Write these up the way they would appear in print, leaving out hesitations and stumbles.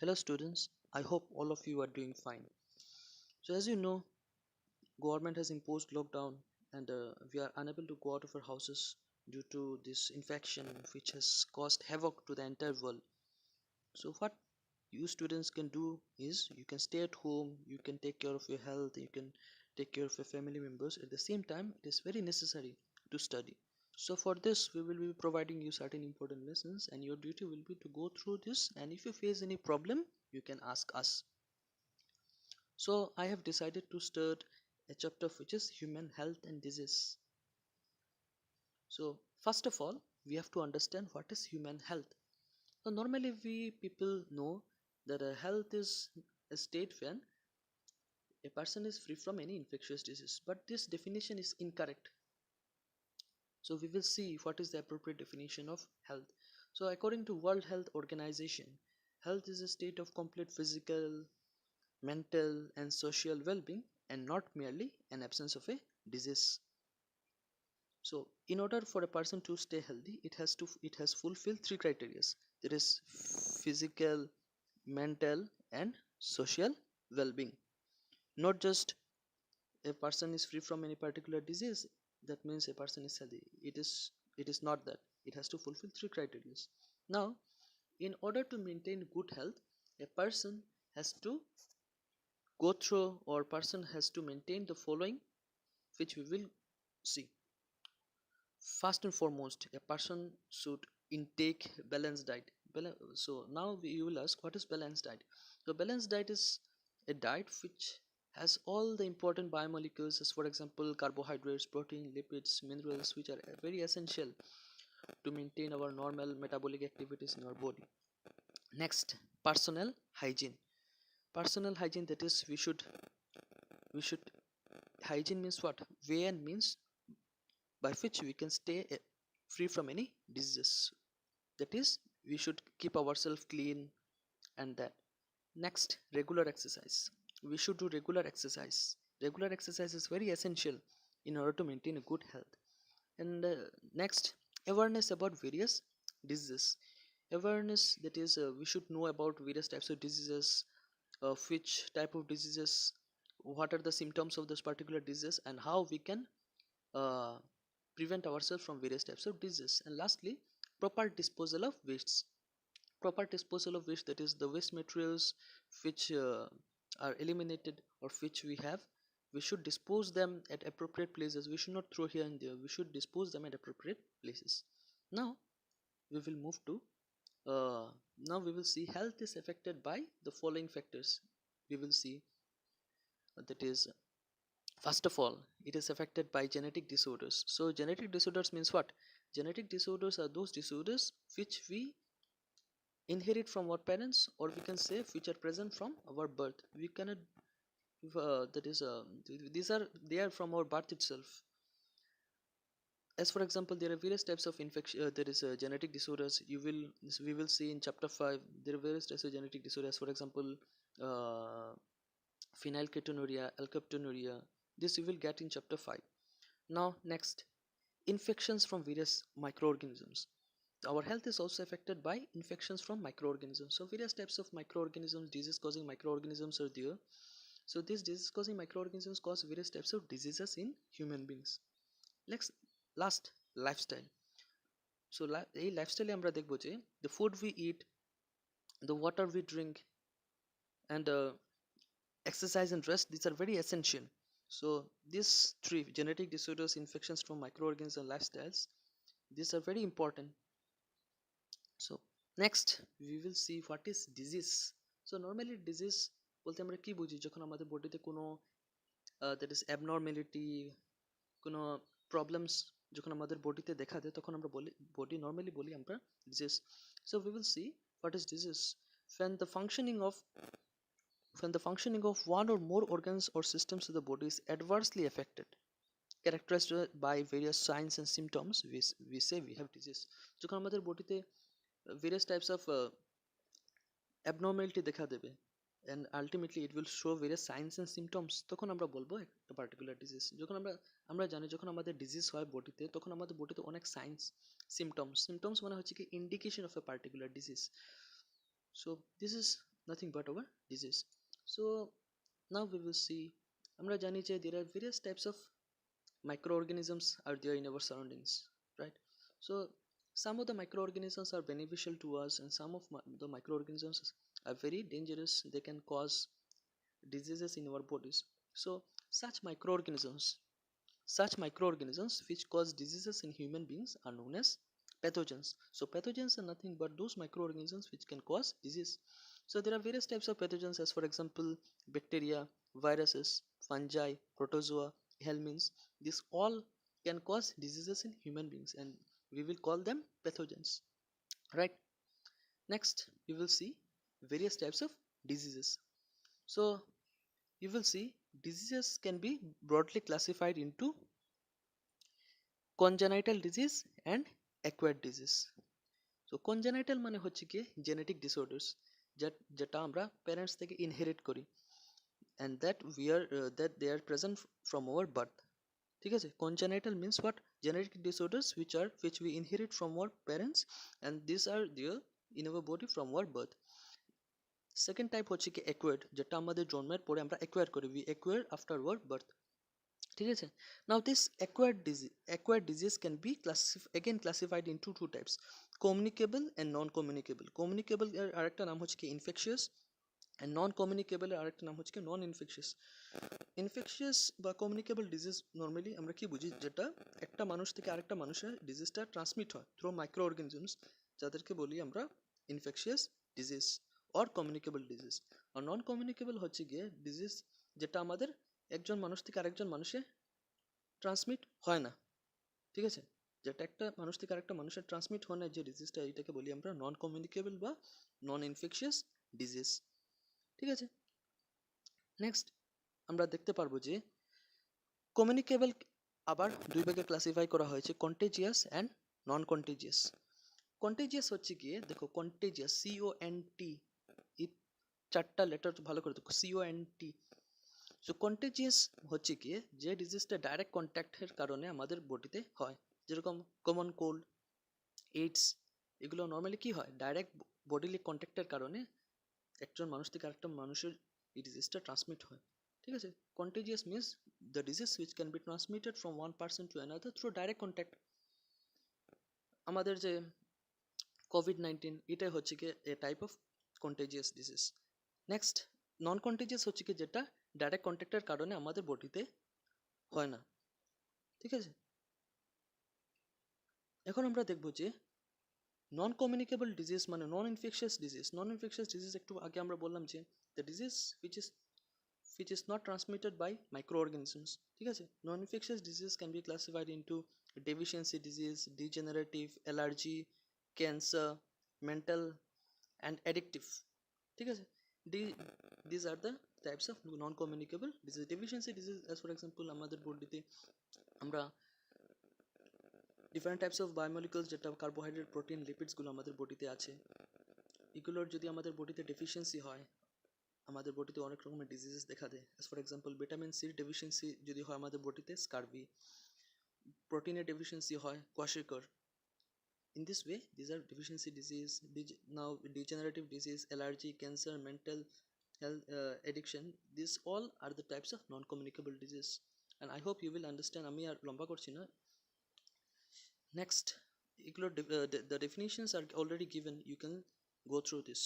Hello students, I hope all of you are doing fine. So as you know, government has imposed lockdown and we are unable to go out of our houses due to this infection which has caused havoc to the entire world. So what you students can do is you can stay at home, you can take care of your health, you can take care of your family members. At the same time, it is very necessary to study. So for this, we will be providing you certain important lessons and your duty will be to go through this, and if you face any problem, you can ask us. So I have decided to start a chapter which is human health and disease. So first of all, we have to understand what is human health. So normally we people know that health is a state when a person is free from any infectious disease, but this definition is incorrect. So we will see what is the appropriate definition of health. So according to World Health Organization, health is a state of complete physical, mental and social well-being and not merely an absence of a disease. So in order for a person to stay healthy, it has fulfilled three criteria. There is physical, mental and social well-being. Not just a person is free from any particular disease, that means a person is healthy. It is not that. It has to fulfill three criteria. Now, in order to maintain good health, a person has to go through or person has to maintain the following, which we will see. First and foremost, a person should intake balanced diet. So now you will ask, what is balanced diet? The balanced diet is a diet which has all the important biomolecules, as for example carbohydrates, protein, lipids, minerals, which are very essential to maintain our normal metabolic activities in our body. Next, personal hygiene. Personal hygiene, that is, we should hygiene means what? Way and means by which we can stay free from any diseases. That is, we should keep ourselves clean and that. Next, regular exercise. We should do regular exercise. Regular exercise is very essential in order to maintain a good health. And next, awareness about various diseases. Awareness, that is, we should know about various types of diseases, which type of diseases, what are the symptoms of this particular disease, and how we can uh, prevent ourselves from various types of diseases. And lastly, proper disposal of wastes. Proper disposal of waste, that is the waste materials which are eliminated or which we have, we should dispose them at appropriate places. We should not throw here and there. We should dispose them at appropriate places. Now we will move to now we will see health is affected by the following factors. We will see that is, first of all, it is affected by genetic disorders. So genetic disorders means what? Genetic disorders are those disorders which we inherit from our parents, or we can say which are present from our birth. We cannot that is these are they are from our birth itself. As for example, there are various types of infection, there is genetic disorders. We will see in chapter 5, there are various types of genetic disorders. For example, uh, phenylketonuria, alkaptonuria, this you will get in chapter 5. Now next, infections from various microorganisms. Our health is also affected by infections from microorganisms. So various types of microorganisms, disease causing microorganisms are there. So these disease causing microorganisms cause various types of diseases in human beings. Next, last, lifestyle. So এই লাইফস্টাইলে আমরা দেখবো যে the food we eat, the water we drink, and exercise and rest, these are very essential. So these three, genetic disorders, infections from microorganisms and lifestyles, these are very important. So next we will see what is disease. So normally disease বলতে আমরা কি বুঝি? যখন আমাদের বডিতে কোনো that is abnormality, কোনো problems যখন আমাদের বডিতে দেখা দেয়, তখন আমরা বলি বডি নর্মালি বলি আমরা disease. So we will see what is disease. when the functioning of when the functioning of one or more organs or systems of the body is adversely affected, characterized by various signs and symptoms, we say we have disease. যখন আমাদের বডিতে various types of abnormality দেখা দেবে and ultimately it will show various signs and symptoms, তখন আমরা বলবো একটা particular disease. যখন আমরা জানি যখন আমাদের ডিজিজ হয় বডিতে, তখন আমাদের বডিতে অনেক সাইন্স সিমটমস মানে হচ্ছে কি indication of a particular disease. So this is nothing but our disease. So now we will see, আমরা জানি যে there are various types of microorganisms are there in our surroundings, right? So some of the microorganisms are beneficial to us, and some of the microorganisms are very dangerous. They can cause diseases in our bodies. So such microorganisms such microorganisms which cause diseases in human beings are known as pathogens. So pathogens are nothing but those microorganisms which can cause disease. So there are various types of pathogens, as for example bacteria, viruses, fungi, protozoa, helminths. These all can cause diseases in human beings, and we will call them pathogens, right? Next we will see various types of diseases. So you will see diseases can be broadly classified into congenital disease and acquired disease. So congenital মানে হচ্ছে কি genetic disorders যেটা আমরা parents থেকে inherit করি, and that they are present from our birth. ঠিক আছে, congenital means what? Genetic disorders which we inherit from our parents, and these are there in our body from our birth. Second type হচ্ছে কি acquired, যেটা আমাদের জন্মের পরে আমরা acquire করি, we acquire after our birth. ঠিক আছে, now this acquired disease can be again classified into two types: communicable and non-communicable. Communicable এর আরেকটা নাম হচ্ছে কি infectious, and non-communicable এর আরেকটা নাম হচ্ছে কি non-infectious. ইনফেকশিয়াস বা কমিউনিকেবল ডিজিজ নর্মালি আমরা কি বুঝি, যেটা একটা মানুষ থেকে আরেকটা মানুষের ডিজিজটা ট্রান্সমিট হয় থ্রু মাইক্রো অর্গানিজমস, যাদেরকে বলি আমরা infectious disease or communicable disease. আর নন কমিউনিকেবল হচ্ছে গিয়ে ডিজিজ যেটা আমাদের একজন মানুষ থেকে আরেকজন মানুষে ট্রান্সমিট হয় না। ঠিক আছে, যেটা একটা মানুষ থেকে আরেকটা মানুষের ট্রান্সমিট হয় না, যে ডিজিজটা, এটাকে বলি আমরা নন কমিউনিকেবল বা নন ইনফেকশিয়াস ডিজিজ। ঠিক আছে, নেক্সট আমরা দেখতে পারবো যে কমিউনিকেবল আবার দুই ভাগে ক্লাসিফাই করা হয়েছে: contagious and non contagious. Contagious হচ্ছে গিয়ে দেখো, কন্টেজিয়াস CONT, এই চারটা লেটার ভালো করে দেখো, CONT। সো কন্টেজিয়াস হচ্ছে গিয়ে যে ডিজিজটা ডাইরেক্ট কন্ট্যাক্টের কারণে আমাদের বডিতে হয়, যেরকম কমন কোল্ড, এইডস, এগুলো নর্মালি কি হয়, ডাইরেক্ট বডিলি কন্ট্যাক্টের কারণে একজন মানুষ থেকে আরেকটা মানুষের এই ডিজিজটা ট্রান্সমিট হয়। ঠিক আছে, contagious means the disease which can be transmitted from one person to another through direct contact. আমাদের যে কোভিড-19, এটাই হচ্ছে কি a type of contagious disease. Next non contagious হচ্ছে কি যেটা ডাইরেক্ট কন্ট্যাক্টের কারণে আমাদের বডিতে হয় না। ঠিক আছে, এখন আমরা দেখব যে নন কমিউনিকেবল ডিজিজ মানে নন ইনফেকশিয়াস ডিজিজ। নন ইনফেকশিয়াস ডিজিজ একটু আগে আমরা বললাম যে the disease which is not transmitted by microorganisms. ঠিক আছে, নন infectious disease can be classified into deficiency disease, degenerative, allergy, cancer, mental and addictive. ঠিক আছে, these are the types of non communicable disease. Deficiency disease, as for example আমাদের বডিতে আমরা different types of biomolecules, যেটা carbohydrate, protein, লিপিডসগুলো আমাদের বডিতে আছে, এগুলোর যদি আমাদের বডিতে ডেফিসিয়েন্সি হয়, আমাদের বডিতে অনেক রকমের ডিজিজেস দেখা দেয়। অ্যাজ ফর এক্সাম্পল ভিটামিন সির ডেফিসিয়েন্সি যদি হয় আমাদের বডিতে, স্কারভি। প্রোটিনের ডেফিসিয়েন্সি হয়, kwashiorkor. In this way these are deficiency disease. Now degenerative disease, allergy, cancer, mental health, addiction, these all are the types of non-communicable disease, and I hope you will understand. আমি আর লম্বা করছি না। Next, the definitions are already given, you can go through this.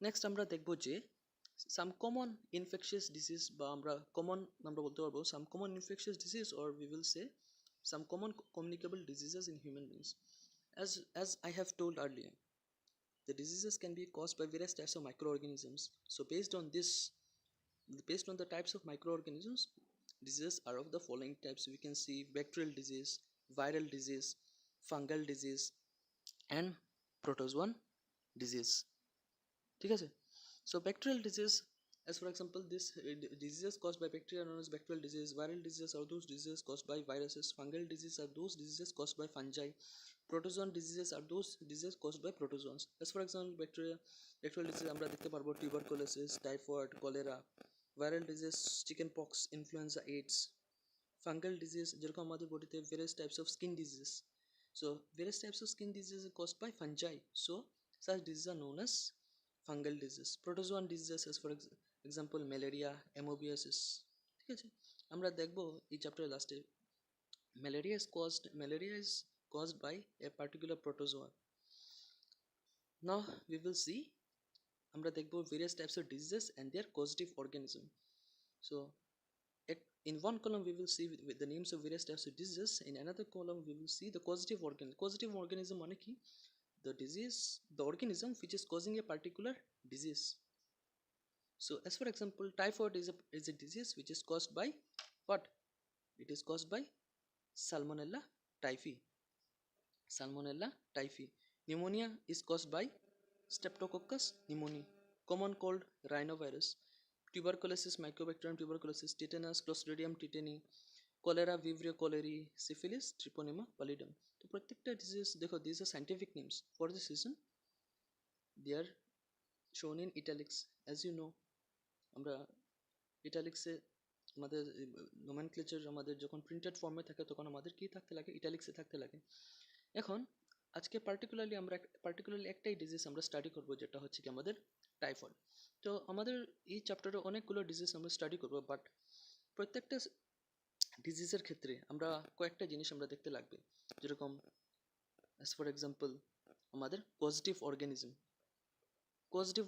Next আমরা দেখব যে some common infectious disease, বা আমরা বলতে পারবো some common infectious disease, or we will say some common communicable diseases in human beings. As I have told earlier, the diseases can be caused by various types of microorganisms. So based on the types of microorganisms, diseases are of the following types. We can see bacterial disease, viral disease, fungal disease, and protozoan disease. ঠিক আছে, so bacterial disease, as for example this diseases caused by bacteria are known as bacterial disease. Viral diseases are those diseases caused by viruses. Fungal diseases are those diseases caused by fungi. Protozoan diseases are those diseases caused by protozoans. As for example bacterial disease আমরা দেখতে পারবো tuberculosis, typhoid, cholera. Viral disease chicken pox, influenza, AIDS. Fungal disease যেরকম আমাদের বডিতে various types of skin diseases. So various types of skin diseases are caused by fungi, so such diseases are known as fungal disease, protozoan diseases for example malaria, amoebiasis. ঠিক আছে, আমরা দেখব এই চ্যাপ্টারের লাস্টে malaria is caused by a particular protozoa. Now we will see, আমরা দেখব various types of diseases and their causative organism. So in one column we will see with the names of various types of diseases, in another column we will see the causative organism মানে কি, the organism which is causing a particular disease. So as for example, typhoid is a disease which is caused by what? It is caused by Salmonella typhi. Pneumonia is caused by Streptococcus pneumoniae. Common cold, rhinovirus. Tuberculosis, Mycobacterium tuberculosis. Tetanus, Clostridium tetani. Cholera, Vibrio cholerae. Syphilis, Treponema pallidum. তো প্রত্যেকটা disease দেখো, these are scientific names. For this reason they are shown in italics. As you know, আমরা ইটালিক্সে আমাদের nomenclature আমাদের যখন printed ফর্মে থাকে তখন আমাদের কি থাকতে লাগে, ইটালিক্সে থাকতে লাগে। এখন আজকে পার্টিকুলারলি একটাই ডিজিজ আমরা স্টাডি করব, যেটা হচ্ছে কি আমাদের টাইফয়েড। তো আমাদের এই চ্যাপ্টারে অনেকগুলো ডিজিজ আমরা স্টাডি করব, বাট প্রত্যেকটা ডিজিজের ক্ষেত্রে আমরা কয়েকটা জিনিস আমরা দেখতে লাগবে, যেরকম অ্যাজ ফর এক্সাম্পল আমাদের পজিটিভ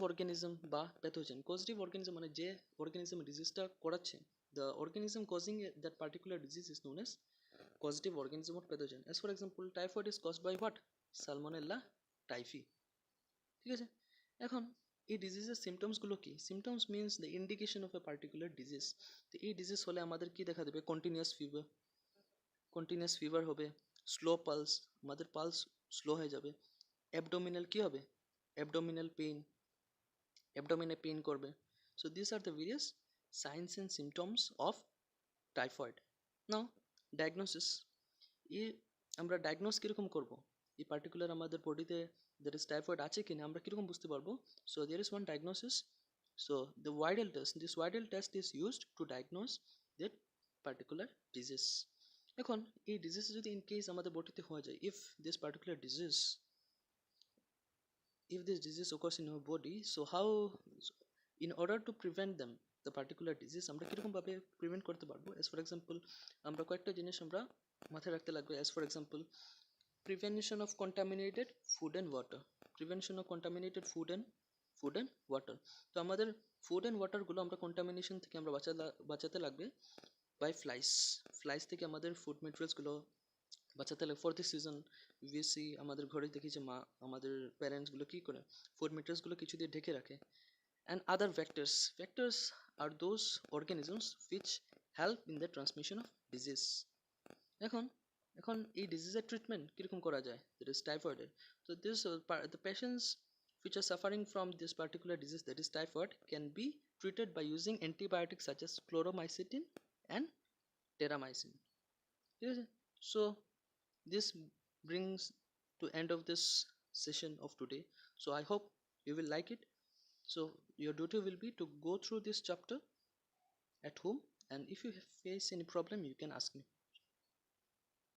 অর্গানিজম বা প্যাথোজেন। পজিটিভ অর্গানিজম মানে যে অর্গানিজম ডিজিজটা করাচ্ছে, the organism causing that particular disease is known as causative organism or pathogen. As for example, typhoid is caused by what? Salmonella typhi. ঠিক আছে, এখন এই ডিজিজের সিমটমসগুলো কি? Symptoms means the indication of a particular disease. তো এই disease হলে আমাদের কি দেখা দেবে? কন্টিনিউয়াস ফিভার হবে, স্লো পালস, আমাদের পালস স্লো হয়ে যাবে, অ্যাবডোমিনাল কি হবে? অ্যাবডোমিনাল অ্যাবডোমিনে পেইন করবে। So this are the various science and symptoms of typhoid. Now diagnosis, আমরা ডায়াগনোস কীরকম করবো এই পার্টিকুলার আমাদের বডিতে দ্যাট ইজ টাইফয়েড আছে কিনা আমরা কীরকম বুঝতে পারবো? So there is one diagnosis. So the Widal test, this Widal test is used to diagnose that particular disease. এখন এই ডিজিজ যদি ইন কেস আমাদের বডিতে হয়ে যায়, if this disease occurs in our body, so how, in order to prevent them, the particular disease আমরা কীরকম ভাবে প্রিভেন্ট করতে পারবো? as for example আমরা কয়েকটা জিনিস আমরা মাথায় রাখতে লাগবে। as for example, prevention of contaminated food and water. তো আমাদের ফুড অ্যান্ড ওয়াটারগুলো আমরা কন্টামিনেশন থেকে আমরা বাঁচাতে লাগবে বাই ফ্লাইস থেকে আমাদের ফুড মেটেরিয়ালসগুলো বাঁচাতে লাগে। ফর দিস সিজন উই আমাদের ঘরে দেখি যে মা আমাদের প্যারেন্টসগুলো কী করে ফুড মেটেরিয়ালসগুলো কিছু দিয়ে ঢেকে রাখে। অ্যান্ড আদার ভেক্টরস আর those organisms which help in the transmission of disease. এখন এই ডিজিজের ট্রিটমেন্ট কীরকম করা যায়? দ্যাট ইজ টাইফয়েডের। তো the patients which are suffering from this particular disease, that is typhoid, can be treated by using antibiotics such as chloromycetin and terramycin. ঠিক আছে, so this brings to end of this session of today. So I hope you will like it. So your duty will be to go through this chapter at home, and if you face any problem you can ask me.